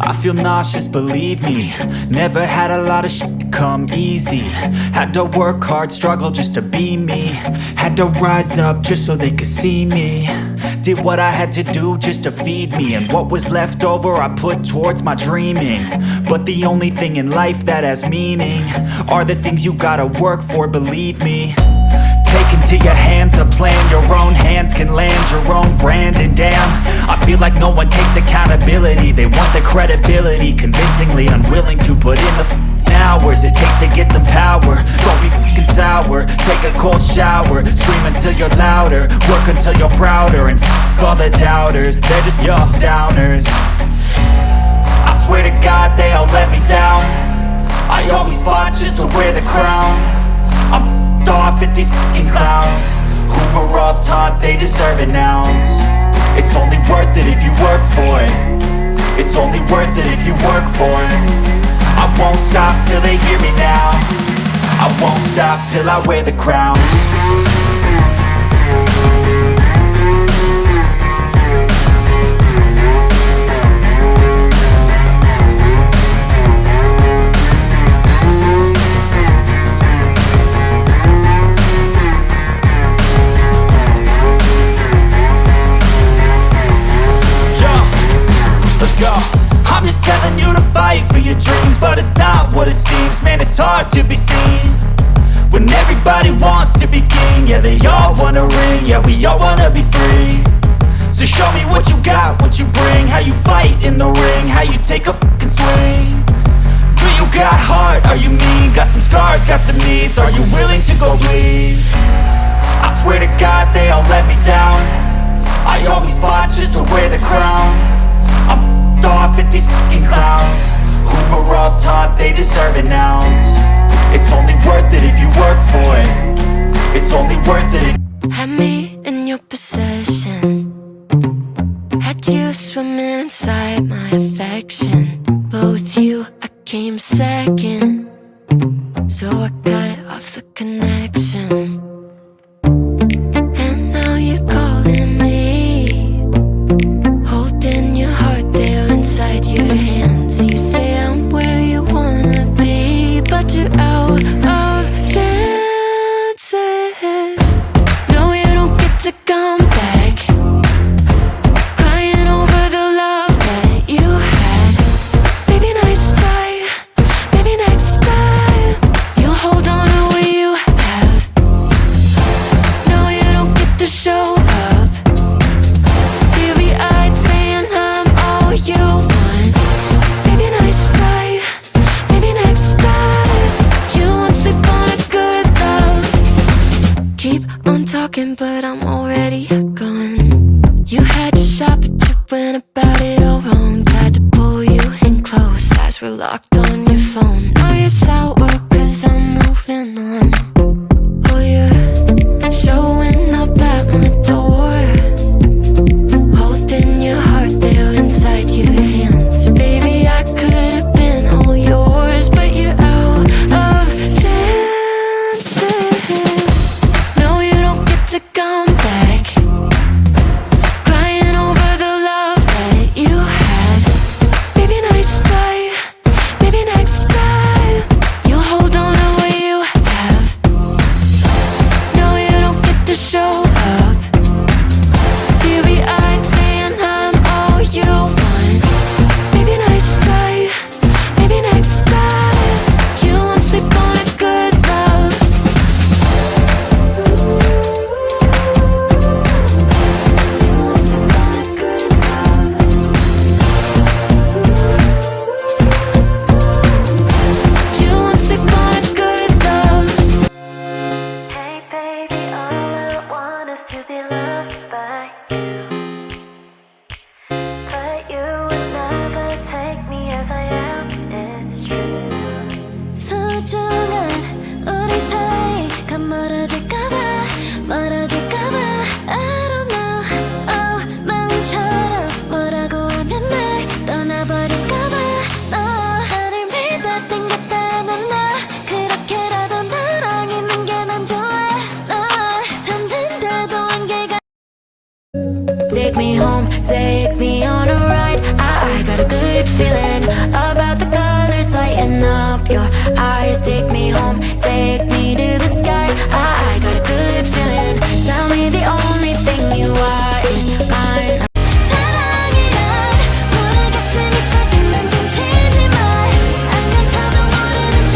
I feel nauseous, believe me. Never had a lot of shit come easy. Had to work hard, struggle just to be me. Had to rise up just so they could see me. Did what I had to do just to feed me. And what was left over I put towards my dreaming. But the only thing in life that has meaning are the things you gotta work for, believe me. Take into your hands a plan. Your own hands can land your own brand. And damn, I feel like no one takes accountability. They want the credibility, convincingly unwilling to put in the hours it takes to get some power. Don't be f***ing sour. Take a cold shower. Scream until you're louder. Work until you're prouder. And f*** all the doubters, they're just your downers. I swear to God they all let me down. I always fought just to wear the crown. I'm off at these fucking clowns who were all taught they deserve an ounce. It's only worth it if you work for it. It's only worth it if you work for it. I won't stop till they hear me now. I won't stop till I wear the crown. I'm just telling you to fight for your dreams, but it's not what it seems. Man, it's hard to be seen when everybody wants to be king. Yeah, they all wanna ring, yeah, we all wanna be free. So show me what you got, what you bring. How you fight in the ring, how you take a fucking swing. Do you got heart, are you mean? Got some scars, got some needs, are you willing to go bleed? I swear to God they all let me down. I always fought just to wear the crown. I'm off at these fucking clowns who were all taught they deserve an ounce. It's only worth it if you work for it. It's only worth it if had me in your possession. Had you swimming inside my affection. But with you I came second, so I cut off the connection. And now you're calling me, holding your heart there inside your hands. You say I'm where you wanna be, but you're out of chances. No, you don't get to come back. Crying over the love that you had. Maybe nice try, maybe next time you'll hold on to what you have. No, you don't get to show up, teary-eyed saying I'm all you want. Maybe nice try, maybe next time you won't slip on a good love. Keep on talking, but I'm already gone. You had your shot, but you went about it all wrong. Tried to pull you in close, eyes were locked on your phone. Now you're sour, cause I'm moving on. Oh, you're showing up at my door, holding your heart there inside your hands. Baby, I could have been all yours, but you're out of chances. No, you don't get to come back. Crying over the love that you had. Take me home, take me